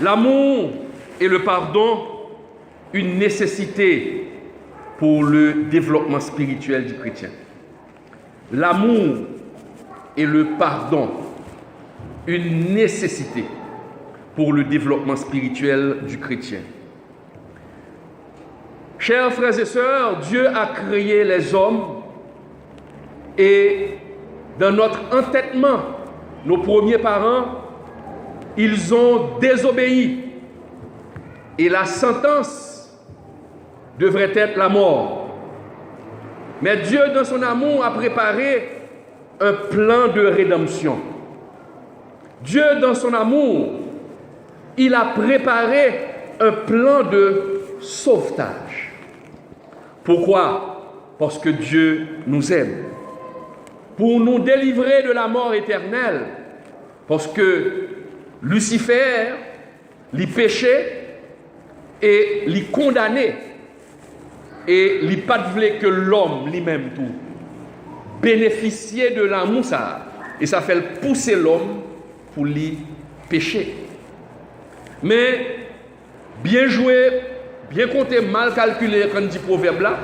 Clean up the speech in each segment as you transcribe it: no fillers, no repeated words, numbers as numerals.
L'amour et le pardon, une nécessité pour le développement spirituel du chrétien. L'amour et le pardon, une nécessité pour le développement spirituel du chrétien. Chers frères et sœurs, Dieu a créé les hommes et dans notre entêtement, nos premiers parents, ils ont désobéi. Et la sentence devrait être la mort. Mais Dieu, dans son amour, a préparé un plan de rédemption. Dieu, dans son amour, il a préparé un plan de sauvetage. Pourquoi? Parce que Dieu nous aime. Pour nous délivrer de la mort éternelle. Parce que Lucifer, l'y péchait et l'y condamnait. Et l'y pas voulait que l'homme lui-même tout bénéficier de l'amour ça. Et ça fait pousser l'homme pour l'y pécher. Mais bien joué, bien compté, mal calculé, quand on dit proverbe là,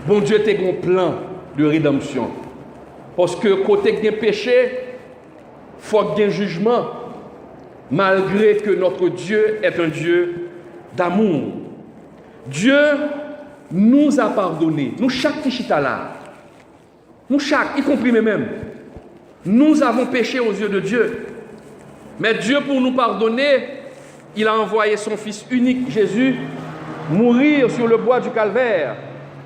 bon Dieu t'a un plan de rédemption. Parce que côté qu'il y a péché, il faut qu'il y ait un jugement, malgré que notre Dieu est un Dieu d'amour. Dieu nous a pardonné. Nous, chaque Tichita là, nous, chaque, y compris nous-mêmes, nous avons péché aux yeux de Dieu. Mais Dieu, pour nous pardonner, il a envoyé son Fils unique, Jésus, mourir sur le bois du calvaire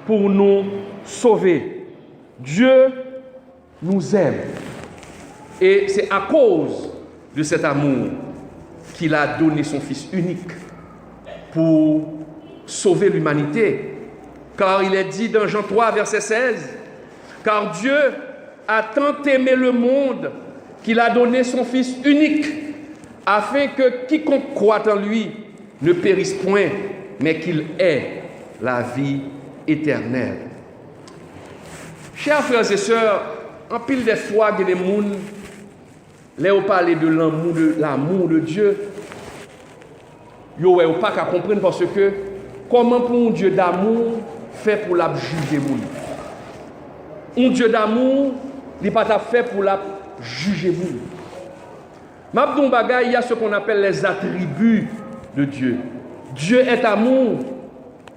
pour nous sauver. Dieu nous aime. Et c'est à cause de cet amour qu'il a donné son Fils unique pour sauver l'humanité. Car il est dit dans Jean 3, verset 16, « Car Dieu a tant aimé le monde qu'il a donné son Fils unique, afin que quiconque croit en lui ne périsse point, mais qu'il ait la vie éternelle. » Chers frères et sœurs, en pile des fois, il y a des gens qui ont parlé de l'amour de Dieu. Ils n'ont pas qu'à comprendre parce que comment pour un Dieu d'amour fait pour la juger les gens? Un Dieu d'amour, il n'est pas fait pour la juger les gens. Mabdou Bagay, il y a ce qu'on appelle les attributs de Dieu. Dieu est amour,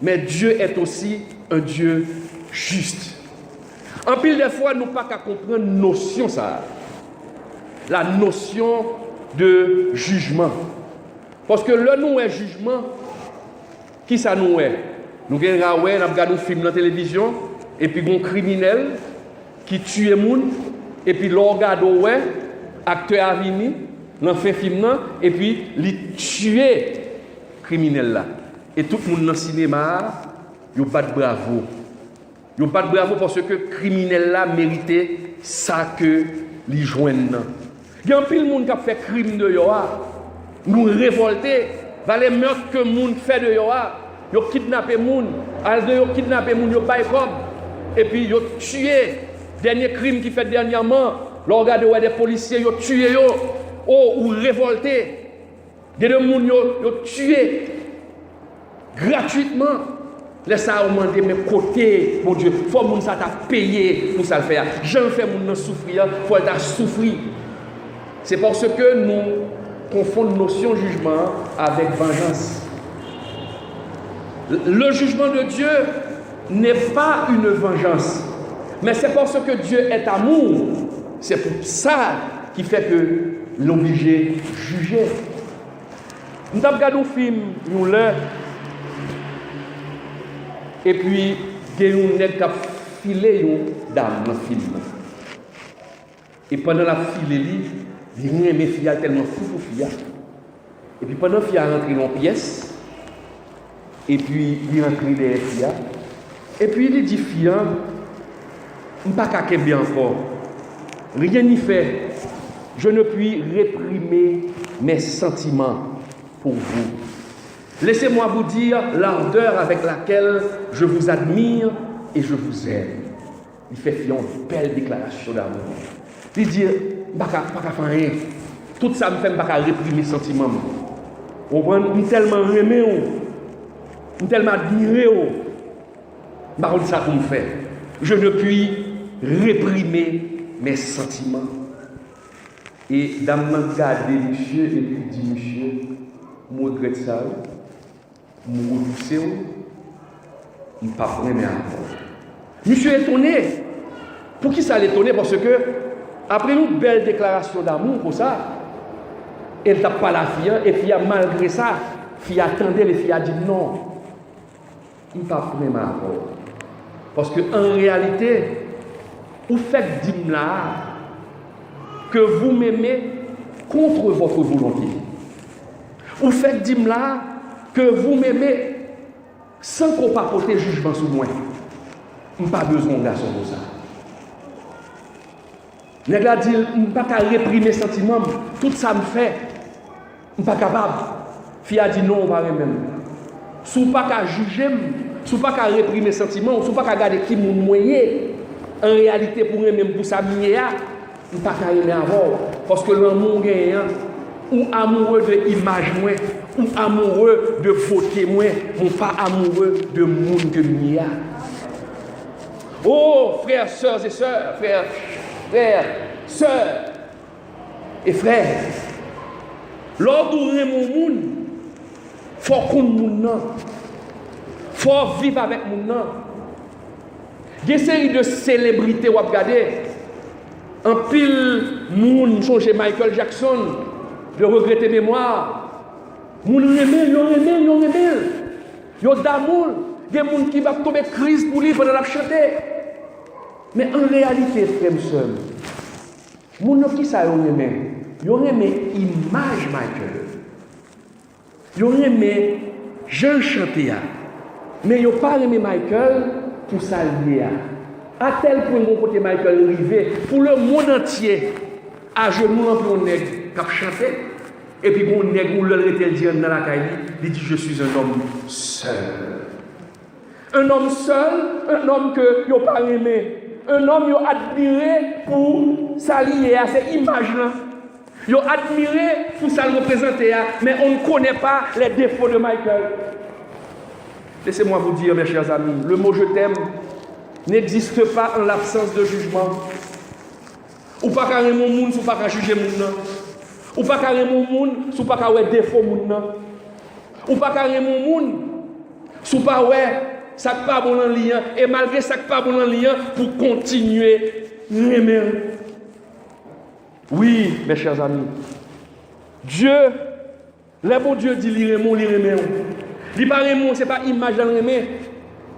mais Dieu est aussi un Dieu juste. En pile des fois, nous pas qu'à comprendre notion ça. La notion de jugement. Parce que là, nous, est jugement, qui ça nous est? Nous regardons un film dans la télévision, et puis un criminel qui tue les gens, et puis l'on regarde ouais, acteur a venu, l'on fait film, et puis il tue le criminel là. Et tout le monde dans le cinéma, il bat bravo. Il bat bravo parce que le criminel là méritait ça que les joignent. Il y a un peu de monde qui a fait crime de Yoa. Nous révolter, va les meurtres que le monde fait de Yoa. Ils ont kidnappé les gens, ils ont kidnappé les gens, ils ont baillé comme. Et puis ils ont tué. Dernier crime qui fait dernièrement, l'on regarde des policiers, ils ont tué, ou révolté. Des gens ils ont tué gratuitement. Laissez ça demander mes côtés, mon Dieu, il faut que ça t'a payé pour ça le faire. J'en fais mon souffrir, il faut t'a souffrir. C'est parce que nous confondons notion jugement avec vengeance. Le jugement de Dieu n'est pas une vengeance, mais c'est parce que Dieu est amour. C'est pour ça qui fait que l'obligé juger. Nous avons regardé un film, nous l'avons. Et puis, il y a un nègre qui a filé une dame dans le film. Et pendant la filée, il y a une fille tellement fou pour fille. Et puis pendant que la fille est rentrée dans la pièce, et puis il est rentré derrière la fille, et puis il dit fille, je ne peux pas bien encore. Rien n'y fait. Je ne puis réprimer mes sentiments pour vous. Laissez-moi vous dire l'ardeur avec laquelle je vous admire et je vous aime. Il fait une belle déclaration d'amour. Il dit, pas faire rien. Tout ça me fait pas réprimer mes sentiments. On prend tellement aimé, tellement admiré. Par contre, ça pour me faire. Je ne puis réprimer mes sentiments. Et dans mon regardé, monsieur, et puis dit, monsieur, je regrette ça, je repousse, je ne pas prendre mes accords. Monsieur est étonné. Pour qui ça l'étonné? Parce que, après une belle déclaration d'amour pour ça, elle ne tape pas la fille, et puis malgré ça, la fille attendait, les filles a dit non. Il ne pas prendre mes accords. Parce qu'en réalité, vous faites dire là que vous m'aimez contre votre volonté. Vous faites dire là que vous m'aimez sans qu'on pas porter jugement sur moi. Je n'ai pas besoin de garçon pour ça. Je n'ai pas qu'à réprimer mes sentiments. Tout ça me fait. Je ne suis pas capable. Fille a dit non, on va même. Si vous pas qu'à juger, si vous pas qu'à réprimer mes sentiments, si vous pas qu'à garder qui mon moyen, en réalité, pour même pour ça, je ne pas qu'à aimer avant. Parce que l'amour gagnant, ou amoureux de l'image, ou amoureux de beauté, ou pas amoureux de monde que je Oh, frères, sœurs et sœurs, frères, sœurs et frères, lors d'où mon monde, il faut qu'on monde, il faut vivre avec mon nom. Il y a une série de célébrités où regarder. Un pile moun songe Michael Jackson de regretter mémoire. Moun remel, yo d'amour. Il y a des gens qui vont tomber crise pour lui pendant la chanter. Mais en réalité, frère seul, moun qui ça yo remel? Yo remel image Michael. Yo remel Jean chanter. Mais yo pas remel Michael pour ça lié. À tel point mon côté Michael arrivé pour le monde entier à genoux en pour nègre qui chantait et puis mon nègre ou le était dit dans la caille il dit je suis un homme seul. Un homme seul, un homme que yo pas aimé, un homme yo admiré pour s'allier à ces images là. Yo admiré pour ça le représenter mais on ne connaît pas les défauts de Michael. Laissez-moi vous dire mes chers amis, le mot je t'aime n'existe pas en l'absence de jugement. Ou pas carrément mon monde, ou pas qu'à juger mon nom. Ou pas carrément mon monde, ou pas qu'à ouais défaut mon nom. Ou pas carrément mon monde, ou pas ouais ça pas bon en lien et malgré ça pas bon en lien pour continuer aimer. Oui, mes chers amis. Dieu, le bon Dieu dit l'iremon, l'iremon. L'iremon, c'est pas image dans l'iremon.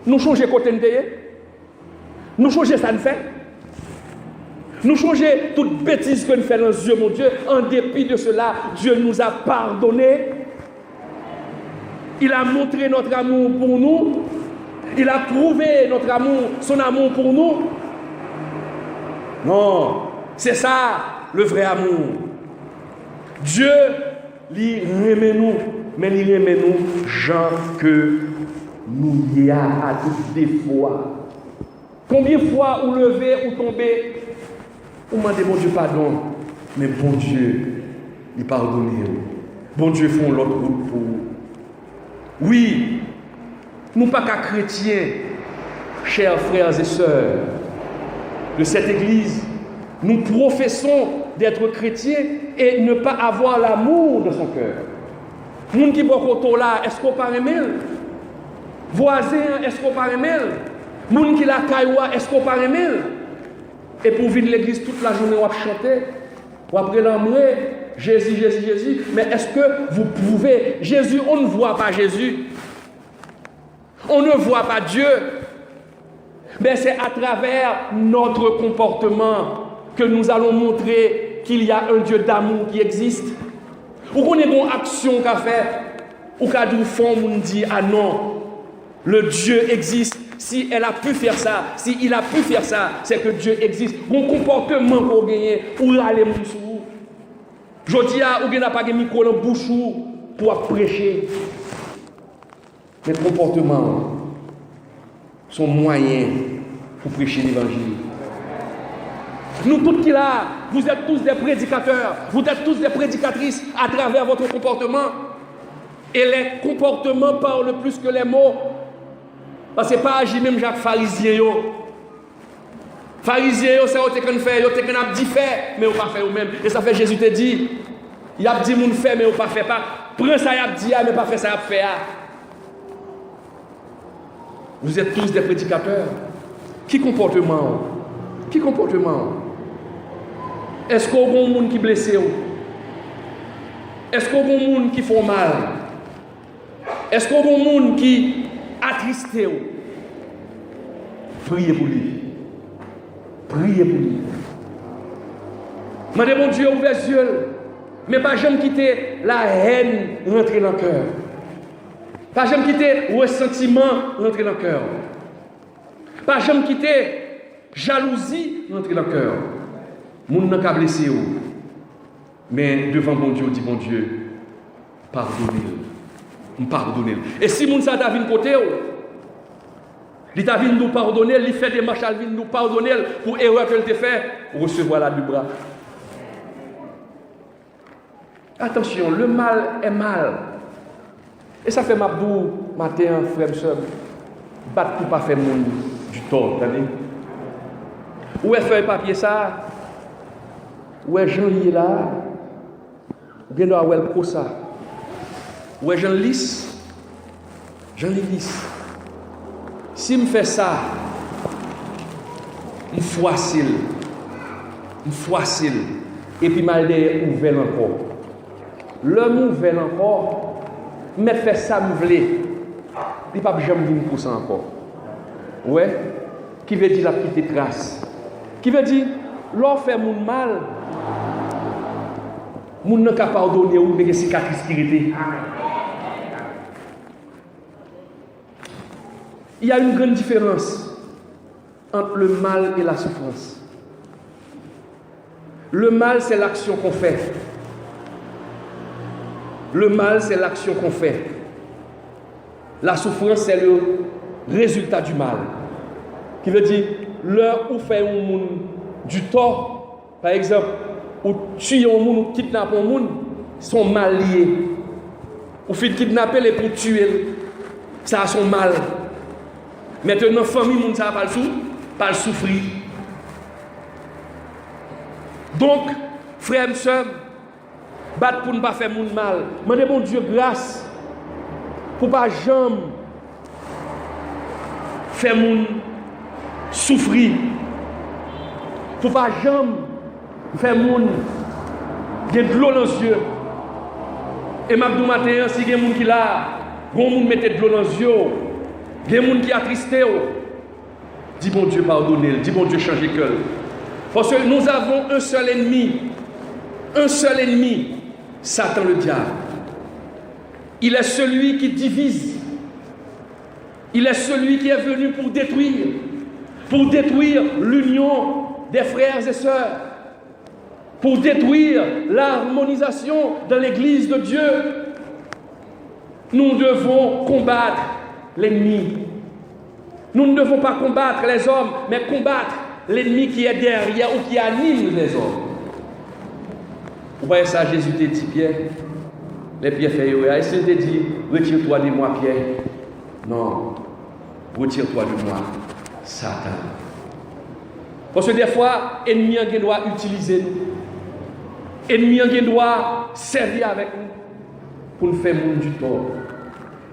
Nous changeons côté de nous changer ça nous fait. Nous changer toute bêtise que nous faisons dans Dieu, mon Dieu. En dépit de cela, Dieu nous a pardonné. Il a montré notre amour pour nous. Il a prouvé notre amour, son amour pour nous. Non, c'est ça le vrai amour. Dieu, il remet nous, mais il remet nous, gens que nous y a à toutes des fois. Combien de fois vous levez ou tombez, vous demandez bon Dieu pardon, mais bon Dieu, il pardonne. Bon Dieu font l'autre route pour vous. Oui, nous pas qu'à chrétiens, chers frères et sœurs de cette église, nous professons d'être chrétiens et ne pas avoir l'amour de son cœur. Nous qui sommes là, est-ce qu'on parle même? Voisins, est-ce qu'on parle même? Moun qui la cailloua, est-ce qu'on parle même? Et pour venir l'église toute la journée, on va chanter, on va l'emmener, Jésus, Jésus, Jésus. Mais est-ce que vous pouvez, Jésus, on ne voit pas Jésus. On ne voit pas Dieu. Mais c'est à travers notre comportement que nous allons montrer qu'il y a un Dieu d'amour qui existe. Ou qu'on ait une action qu'a fait, ou qu'à du fond, on dit, ah non, le Dieu existe. Si elle a pu faire ça, si il a pu faire ça, c'est que Dieu existe. Bon comportement pour gagner, ou aller moussou. Je dis à ou n'a pas de micro dans bouche pour prêcher. Les comportements sont moyens pour prêcher l'évangile. Nous tous qui là, vous êtes tous des prédicateurs, vous êtes tous des prédicatrices à travers votre comportement. Et les comportements parlent plus que les mots. Parce que pas agir même Jacques pharisien. Pharisien, c'est ce qu'on fait, c'est qu'on a dit fait, mais on pas fait eux-mêmes. Et ça fait Jésus te dit, il a dit moun fait, mais on pas fait pas. Prends ça, il a dit, mais pas fait ça, il a fait. Vous êtes tous des prédicateurs. Qui comportement? Qui comportement? Est-ce qu'il y a un monde qui blesse? Est-ce qu'il y a un monde qui fait mal? Est-ce qu'il y a un monde qui attriste? Priez pour lui. Priez pour lui. Mandez mon Dieu ouvre les yeux. Mais pas jamais quitter la haine rentrer dans le cœur. Pas jamais quitter le ressentiment rentrer dans le cœur. Pas jamais quitter jalousie rentrer dans le cœur. Moun n'a qu'à blesser ou. Mais devant mon Dieu, dit mon Dieu, pardonnez-le. Pardonnez-le. Et si moun ça t'a vu côté ou, il t'a vu nous pardonner, il fait des marches à nous pardonner pour erreur qu'elle t'a fait, recevoir la du bras. Attention, le mal est mal. Et ça fait Mabdou, matin, frère, soeur, battre pour pas faire mon du tort, t'as dit? Où est feuille papier ça? Où est Jean lié là? Ou bien où est le pro ça? Où est Jean lisse? Jean lisse. Si je fais ça, je foisile. Et puis je ouvert encore. L'homme ouvert encore, mais fait ça, je voulais. Il n'y a pas jamais venir pour ça encore. Ouais? Qui veut dire la petite trace? Qui veut dire, l'on fait mon mal, mon n'a qu'à pardonner ou des cicatrices qui étaient. Il y a une grande différence entre le mal et la souffrance. Le mal, c'est l'action qu'on fait. Le mal, c'est l'action qu'on fait. La souffrance, c'est le résultat du mal. Qui veut dire, l'heure où fait un monde du tort, par exemple, ou tuer un monde, ou kidnapper un monde, sont mal liés. Ou fait kidnapper les pour tuer, ça a son mal. Maintenant, famille, monde ça pas le souffrir. Donc, frères et sœurs, battre pour ne pas faire mon mal. Demandez mon Dieu grâce pour ne pas jamais faire mon souffrir. Pour ne pas jamais faire mon de l'eau dans les yeux. Et Mabdou matin, si il y a des gens qui là, il y a des gens qui mettent de l'eau dans les yeux. Il y a des gens qui attristent. Dis bon Dieu pardonnez, dis bon Dieu changez cœur. Parce que nous avons un seul ennemi, Satan le diable. Il est celui qui divise. Il est celui qui est venu pour détruire l'union des frères et sœurs, pour détruire l'harmonisation dans l'église de Dieu. Nous devons combattre l'ennemi. Nous ne devons pas combattre les hommes, mais combattre l'ennemi qui est derrière ou qui anime les hommes. Vous voyez ça, Jésus t'a dit, Pierre, les Pierre fait, et s'il t'a dit, retire-toi de moi, Pierre. Non, retire-toi de moi, Satan. Parce que des fois, l'ennemi doit utiliser nous. L'ennemi doit servir avec nous pour nous faire monde du tort.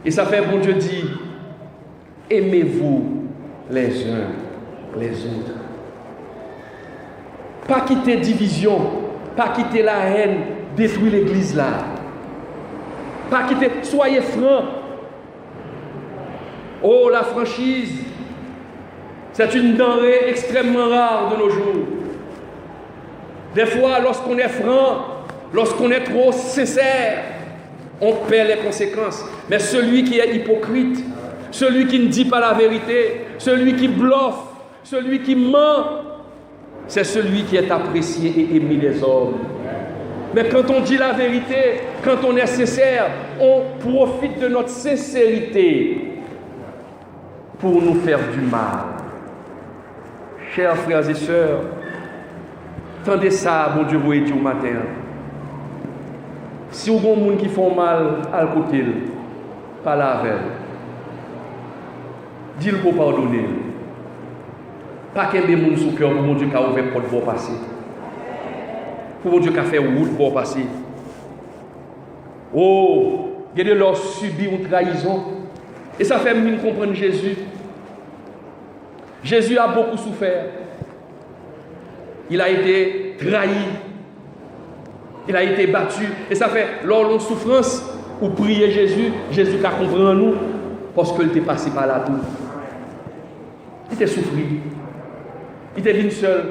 Et ça fait, bon Dieu dit, aimez-vous les uns les autres. Pas quitter division, pas quitter la haine, détruire l'église là. Pas quitter, soyez francs. Oh, la franchise, c'est une denrée extrêmement rare de nos jours. Des fois, lorsqu'on est franc, lorsqu'on est trop sincère, on perd les conséquences. Mais celui qui est hypocrite, celui qui ne dit pas la vérité, celui qui bluffe, celui qui ment, c'est celui qui est apprécié et aimé des hommes. Mais quand on dit la vérité, quand on est sincère, on profite de notre sincérité pour nous faire du mal. Chers frères et sœurs, tendez ça, bon Dieu vous dit au matin. Si vous avez des gens qui font mal à côté, pas la avec. Dis-le pour pardonner. Pas qu'il y ait des gens sous cœur pour mon Dieu qui a ouvert porte pour passer. Pour mon Dieu qui a fait route pour passer. Oh, il y a de leur subi une trahison. Et ça fait mieux comprendre Jésus. Jésus a beaucoup souffert. Il a été trahi. Il a été battu. Et ça fait, lors de la souffrance, où prier Jésus, Jésus a compris en nous, parce qu'il était passé par là tout. Il était souffert. Il était venu seul.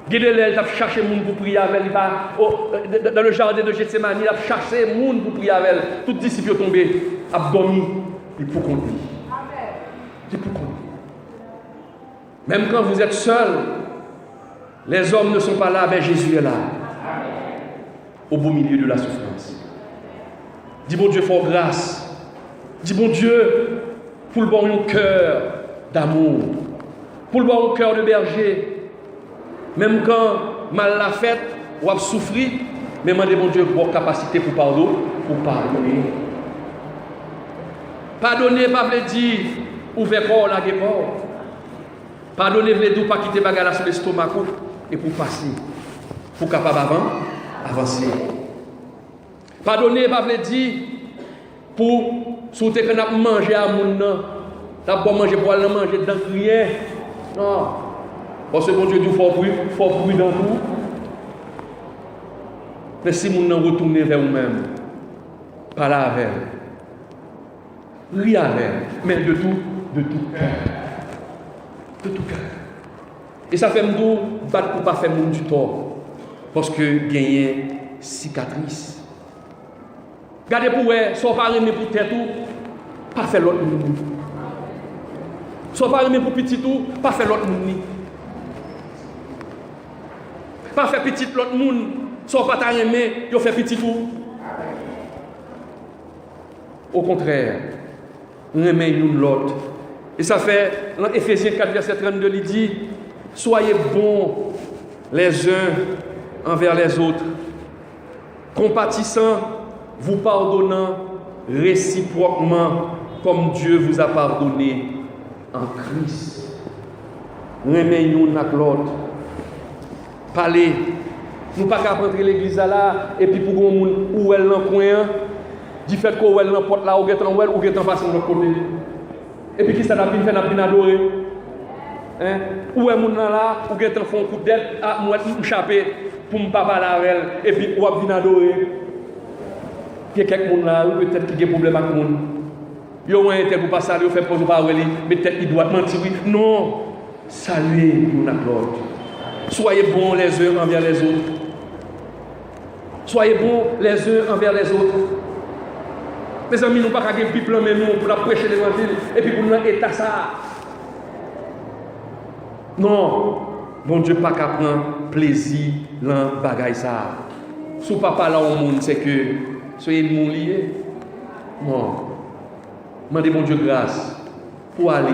Guédélel, il a cherché les gens pour prier avec elle. Dans le jardin de Gethsemane, il a cherché les gens pour prier avec elle. Tous les disciples sont tombés, ont dormi. Il faut qu'on dise. C'est pour qu'on dise. Même quand vous êtes seul, les hommes ne sont pas là, mais Jésus est là. Au beau milieu de la souffrance. Dis bon Dieu, fort grâce. Dis bon Dieu, pour le bon cœur d'amour. Pour le bon cœur de berger. Même quand mal la fête, ou a souffert, mais demandez bon Dieu pour capacité pour pardonner. Pardonner, pas veut dire ouvrir corps, la corps. Pardonner veut dire pas quitter bagarre sur l'estomac et pour passer. Pour capable avancer. Pardonner, pas veut dire pour souhaiter qu'on a mangé à mon nom. T'as pas manger pour aller manger dans rien. Non. Parce que bon Dieu dit faut bruit dans tout. Mais si mon nom retourne vers vous-même, pas là avec. Rien avec, mais de tout cœur. De tout cœur. Et ça fait nous battre pour ne pas faire monde du tort. Parce que gagner cicatrice. Regardez pour vous, soit pas aimer pour tête tout, pas faire l'autre monde. Soit pas aimer pour petit tout, pas faire l'autre monde. Pas faire petit l'autre monde, soit pas aimer, yo faire petit tout. Au contraire, aimer l'un l'autre. Et ça fait, dans Éphésiens 4, verset 32, il dit, soyez bons les uns envers les autres, compatissants, vous pardonnant réciproquement comme Dieu vous a pardonné en Christ. Aimez-nous l'un l'autre. Parlez. Nous ne pouvons pas rentrer l'église là et puis pour qu'on où elle dans le coin, du fait qu'on elle dans la porte là, ou est en passant de l'autre côté. Et puis qui ça n'a pas fait, n'a pas adoré. Hein? Où est mon là, ou est en fond coup de dette, à moi échapper pour ne pas parler avec elle, et puis ou a bien adorer. Il y a quelques gens là, ou peut-être qui a des problèmes avec les gens. Ils ont un intérêt pour ne pas saluer, faire pause par lui, mais peut-être qu'il doit mentir. Non, saluez l'un l'autre. Soyez bons les uns envers les autres. Soyez bons les uns envers les autres. Mes amis, nous ne pouvons pas faire un pipe mais nous pour prêcher l'évangile et puis pour nous état ça. Non, bon Dieu pas qu'à prendre plaisir dans bagaille ça. Si papa là au monde, c'est que soyez le monde lié. Non. Demandez bon Dieu grâce pour aller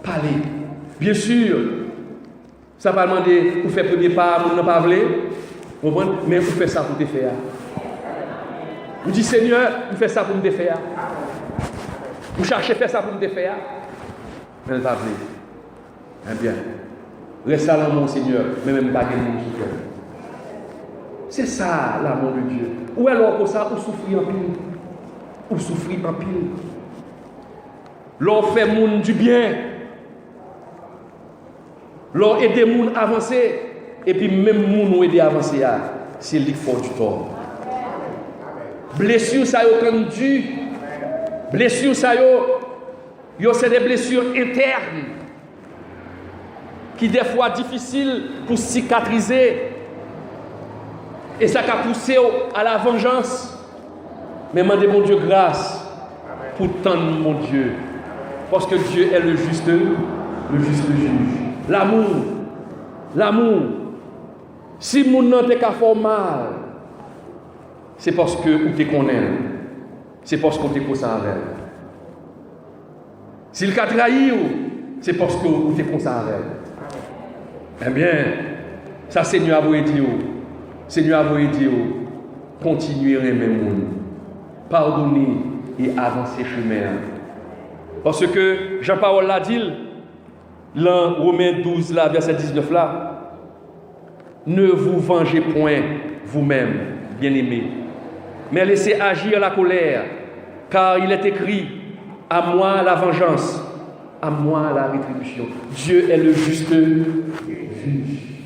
parler. Bien sûr, ça va demander pour faire premier pas, pour ne pas voler, mais vous faites ça pour te faire. Vous dites Seigneur, vous faites ça pour me faire. Vous cherchez à faire ça pour me faire. Mais elle va venir. Eh bien, reste à l'amour, Seigneur, mais même pas gagner mon souffle. C'est ça l'amour de Dieu. Ou alors pour ça, vous souffrez en pile. Vous souffrez en pile. L'on fait monde du bien. L'on aide les gens à avancer. Et puis même les gens aider à avancer, c'est lui qui fait du tort. Blessures, ça y est conduit. Blessures, ça y est, c'est des blessures internes qui des fois difficiles pour cicatriser. Et ça a poussé à la vengeance. Mais demandez mon Dieu grâce pour tendre mon Dieu. Parce que Dieu est le juste juge. L'amour. Si mon nom te fait mal, c'est parce que vous te connaissez. C'est parce que vous te connaissez avec. S'il t'a trahi, c'est parce que vous te connaissez avec. Eh bien, ça Seigneur a voulu dire. Seigneur a voulu dire. continuer à aimer le monde, pardonner et avancer chemin. Parce que Jean-Paul l'a dit, dans Romains 12, là, verset 19, là, ne vous vengez point vous-même, bien-aimés, mais laissez agir la colère, car il est écrit, à moi la vengeance, à moi la rétribution. Dieu est le juste juge.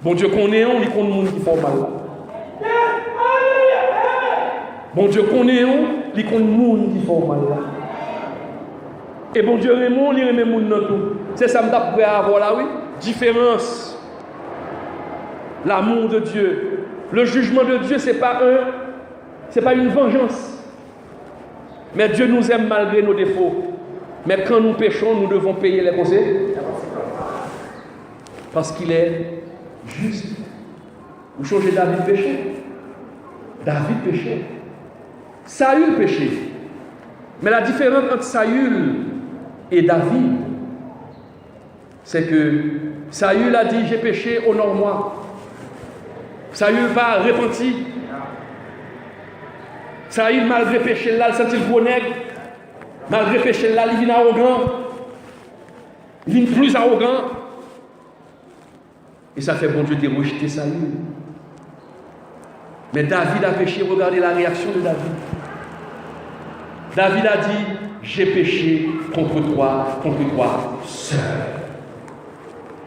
Bon Dieu connaît on, il connaît le monde qui fait mal. Bon Dieu connaît on, il connaît le monde qui fait mal. Et bon Dieu Raymond, il remet le monde dans tout. C'est ça que je prêt à avoir là, oui. Différence. L'amour de Dieu. Le jugement de Dieu, c'est pas une vengeance. Mais Dieu nous aime malgré nos défauts. Mais quand nous péchons, nous devons payer les conséquences. Parce qu'il est juste. Vous changez David péché. David péché. Saül péché. Mais la différence entre Saül et David, c'est que Saül a dit, j'ai péché, honore-moi. Saül va repentir. Saül, malgré péché là, il sentit le gros nègre. Malgré péché là, il vient arrogant. Il vient plus arrogant. Et ça fait bon Dieu de rejeter Saül. Mais David a péché, regardez la réaction de David. David a dit, j'ai péché contre toi seul.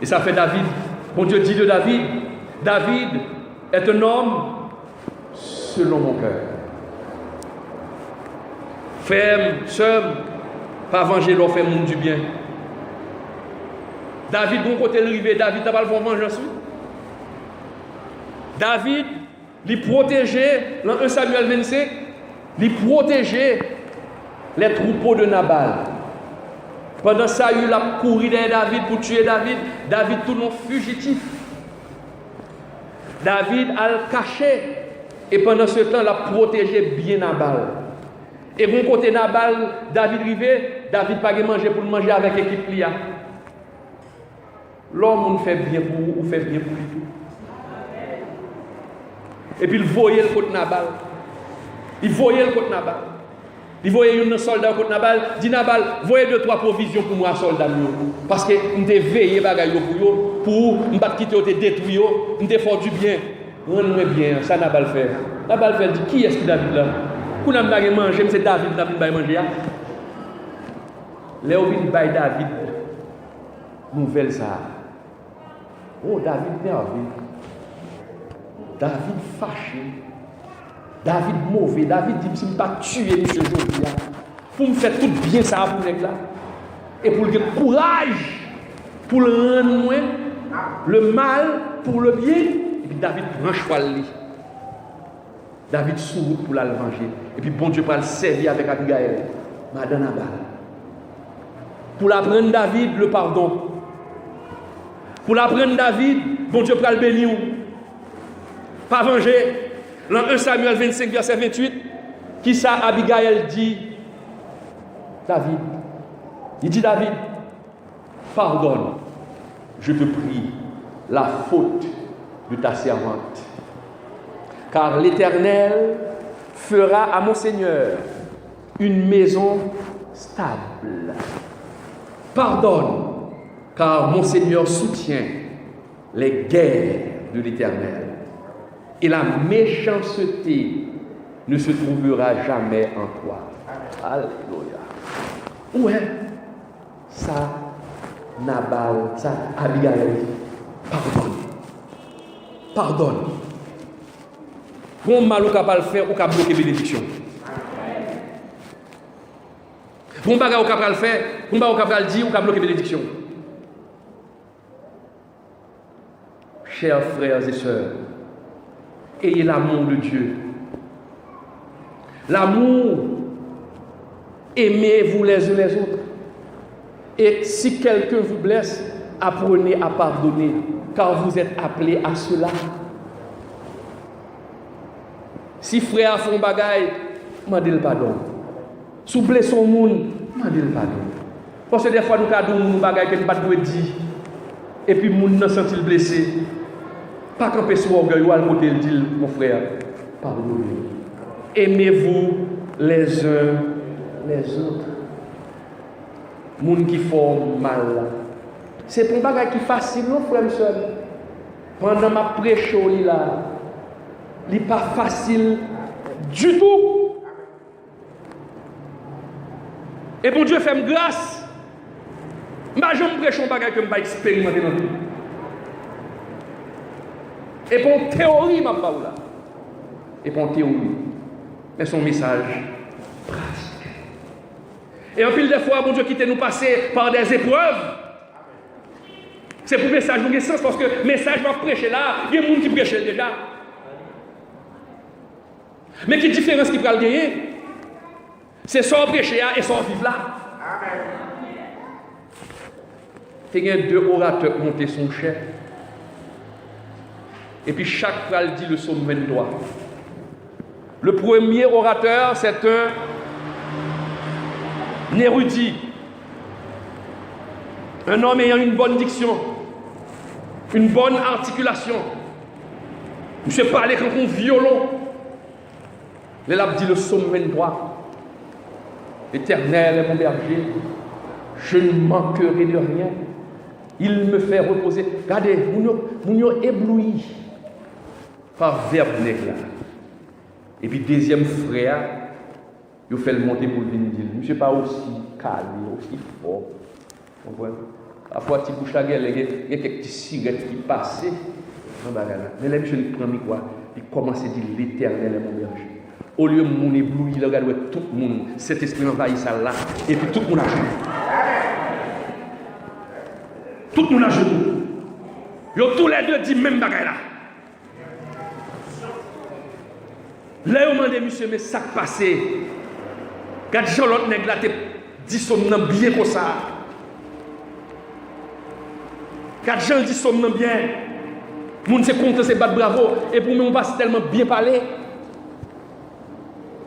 Et ça fait David, bon Dieu dit de David, David est un homme selon mon cœur. Ferme, seul, pas venger l'offre fait monde du bien. David, bon côté arrivé, David n'a pas le bon vengeance. David, il protégeait, dans 1 Samuel 25, il protégeait les troupeaux de Nabal. Pendant Saül a couru derrière David pour tuer David, David tout le monde fugitif. David a le caché et pendant ce temps, il a protégé bien Nabal. Et bon côté Nabal, David arrivé, David pas manger pour manger avec l'équipe Lia. L'homme fait bien pour vous, ou fait bien pour lui. Et puis il voyait le côté Nabal. Il voyait le côté Nabal. Il voyait un soldat au côté Nabal. Il dit Nabal, voyez 2-3 provisions pour moi, soldat. Parce que je t'ai veillé pour ne pas quitter, te détruire, je t'ai fait du bien. Rends-moi bien, ça Nabal fait. Nabal fait, dit qui est-ce que David là? Pour n'a pas manger, c'est David n'a pas manger. Léo vient bailler David. Nouvelle ça. Oh, David nerveux. David fâché. David mauvais. David dit si je ne pas tuer monsieur aujourd'hui. Pour me faire tout bien ça pour les là. Et pour le courage. Pour le rendre moins. Le mal pour le bien. Et puis David prend cheval. David sourit pour la venger. Et puis bon Dieu va le servir avec Abigail. Madame Nabal. Pour l'apprendre David le pardon. Pour l'apprendre David, bon Dieu va le bénir. Pas venger. Dans 1 Samuel 25, verset 28, qui ça Abigail dit David. Il dit David, pardonne, je te prie, la faute de ta servante. Car l'Éternel fera à mon Seigneur une maison stable. Pardonne, car mon Seigneur soutient les guerres de l'Éternel. Et la méchanceté ne se trouvera jamais en toi. Alléluia. Où est ça, Nabal, ça, Abigail? Pardonne. Pardonne. Bon mal ou capable de faire ou capable de bloquer bénédiction. Bon bagage ou capable de faire, bon bagage ou capable de dire ou capable de bloquer bénédiction. Chers frères et sœurs, ayez l'amour de Dieu. L'amour, aimez-vous les uns les autres. Et si quelqu'un vous blesse, apprenez à pardonner, car vous êtes appelés à cela. Si frère font bagaille, demandez le pardon. Si vous blessez son monde, demandez le pardon. Parce que des fois, nous avons des bagailles que nous ne pouvons pas dire. Et puis, nous nous sentons blessés. Pas camper sur orgueil ou à côté le dit mon frère, pardonnez. Aimez-vous les uns les autres. Moun qui font mal. C'est pour bagage qui facile non frère monsieur. Pendant ma prêche là, il n'est pas facile du tout. Et bon Dieu fait grâce. Je ne prêche pas que je vais expérimenter dans la vie. Et pour théorie, ma parole là. Et pour théorie. Mais son message pratique. Et en pile de fois, bon Dieu, qui nous passer par des épreuves. C'est pour le message nous sens parce que le message va prêcher là, il y a des gens qui prêchent déjà. Mais quelle différence qui va le gagner? C'est sans prêcher et sans vivre là. Il y a deux orateurs qui montent son chef. Et puis chaque phrase dit le psaume 23. Le premier orateur, c'est un érudit. Un homme ayant une bonne diction, une bonne articulation. Monsieur parlait quand on violon. Il a dit le psaume 23. L'Éternel est mon berger, je ne manquerai de rien. Il me fait reposer. Regardez, nous sommes éblouis par verbe nègre. Et puis deuxième frère, il fait le monter pour venir dire, monsieur pas aussi calme, aussi fort. Vous comprenez? Parfois, tu bouches la gueule, il y a quelques petites cigarettes qui passent. Mais là, monsieur, il prend quoi? Il commence à dire l'Éternel est mon berger. Au lieu de mon ébloui, il regarde tout le monde, cet esprit envahit ça là, et puis tout le monde a genoux. Tout le monde a genoux. Ils ont tous les deux dit même bagaille là. Là, on m'a dit, monsieur, mais ça qui passe. Quand Jean-Lot nègre là, dit son nom bien comme ça. Quand Jean dit son nom bien, le monde s'est content, c'est battre bravo, et pour nous, on passe tellement bien parler.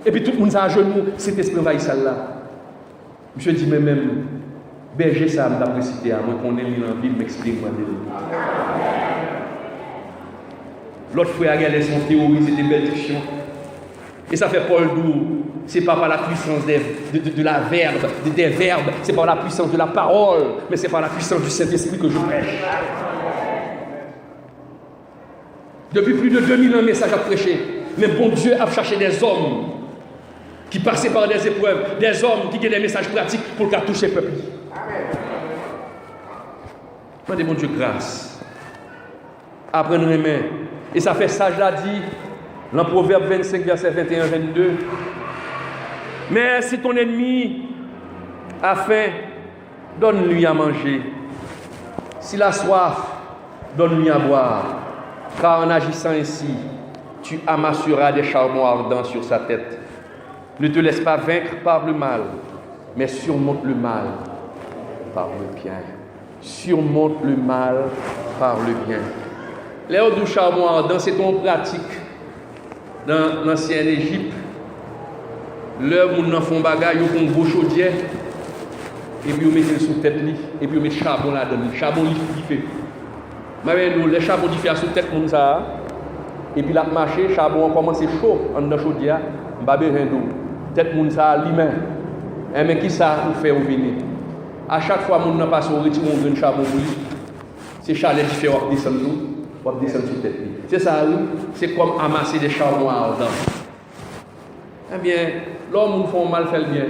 Et puis tout le monde s'est à genoux, cet esprit envahit ça là. Monsieur dit, mais même, berger ça, je vais citer à moi, qu'on est dans la ville, m'explique moi. L'autre frère a regardé son théorie, c'était une belle diction. Et ça fait Paul Dou, c'est pas par la puissance de la verbe, des verbes, c'est par la puissance de la parole, mais c'est par la puissance du Saint-Esprit que je prêche. Depuis plus de 2000 ans, un message à prêcher. Mais bon Dieu a cherché des hommes qui passaient par des épreuves, des hommes qui ont des messages pratiques pour qu'à toucher le peuple. Demandez mon Dieu grâce. Apprendre les mains. Et ça fait sage l'a dit dans Proverbe 25, verset 21-22. Mais si ton ennemi a faim, donne-lui à manger. S'il a soif, donne-lui à boire. Car en agissant ainsi, tu amasseras des charbons ardents sur sa tête. Ne te laisse pas vaincre par le mal, mais surmonte le mal par le bien. Surmonte le mal par le bien. L'air du charbon ardent, c'est une pratique dans l'ancienne Égypte. L'heure où nous faisons bagaille, ils font un gros chaudière, et puis ils mettent le sous tête, et puis ils mettent le charbon là-dedans. Le charbon qui fait. Mais nous, le charbon qui fait sous tête comme ça, et puis là, marché, le charbon a commencé chaud, en dans la chaudière, je n'ai pas d'eau. Tête moun ça lui-même. Mais qui ça pour faire venir? À chaque fois que nous passons, on retire un charbon pour lui. C'est chalet différent, on descend sous tête. C'est ça, oui. C'est comme amasser des charbons ardents. Eh bien, l'homme nous fait mal, fait le bien.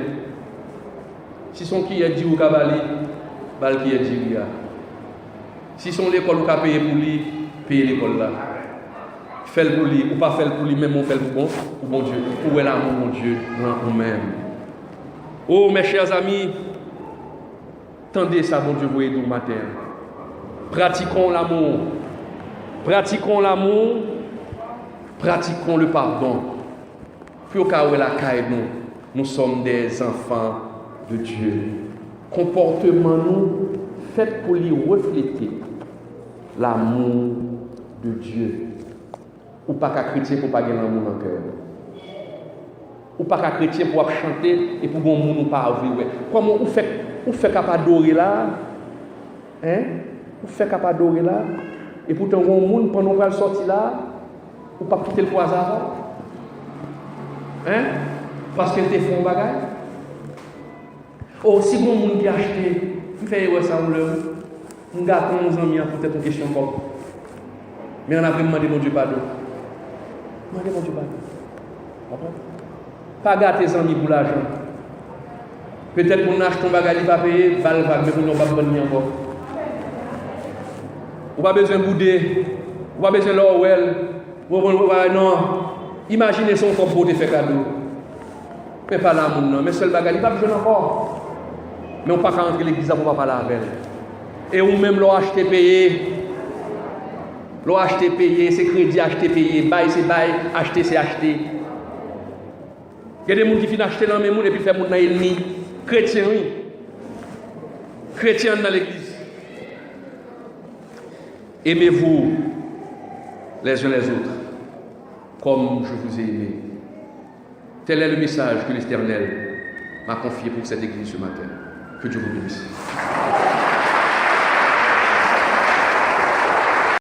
Si son qui est dit ou kabali, bal qui est dit lui. Si son l'école ou ka payer pour lui, payer l'école là. Fais-le pour lui, ou pas faire pour lui, même on fait le pour bon Dieu. Où est l'amour, mon Dieu, dans nous-mêmes. Oh, mes chers amis, tendez ça, bon Dieu, vous aider au matin. Pratiquons l'amour. Pratiquons l'amour. Pratiquons le pardon. Puis au cas où la caille, nous sommes des enfants de Dieu. Comportement nous, fait pour lui refléter l'amour de Dieu. Ou pas qu'à chrétien pour pas gagner l'amour dans le cœur. Ou pas qu'à chrétien pour chanter et pour bon monde ou pas vivre. Comment vous faites capable d'adorer là? Hein? Vous faites capable d'adorer là? Et pourtant, on monde pendant qu'on va sortir là, ou pas quitter le poisson avant. Hein? Parce qu'elle te fait un bagage. Oh, si bon monde qui a acheté, vous faites ça ou le. On garde 11 ans, peut-être une question comme. Mais on a vraiment demandé mon Dieu pardon. Demandez mon Dieu pardon. Pas gâter tes amis pour l'argent. Peut-être qu'on achète ton bagage, il va payer, va mais on n'a pas besoin encore. On n'a pas besoin de bouder, on n'a pas besoin de l'orwell. Non, imaginez son corps pour te faire cadeau. Mais pas là, non. Mais seul bagage, il n'a pas besoin encore. Mais on ne peut pas rentrer l'église pour ne pas parler avec elle. Et ou même l'ont acheté payé. L'ont acheté payé, c'est crédit acheté payé, bail c'est bail, acheté c'est acheté. Il y a des gens qui finissent acheter dans les gens et puis faire mon ennemi. Chrétien, oui. Chrétien dans l'église. Aimez-vous les uns les autres comme je vous ai aimé. Tel est le message que l'Éternel m'a confié pour cette église ce matin. Que Dieu vous bénisse.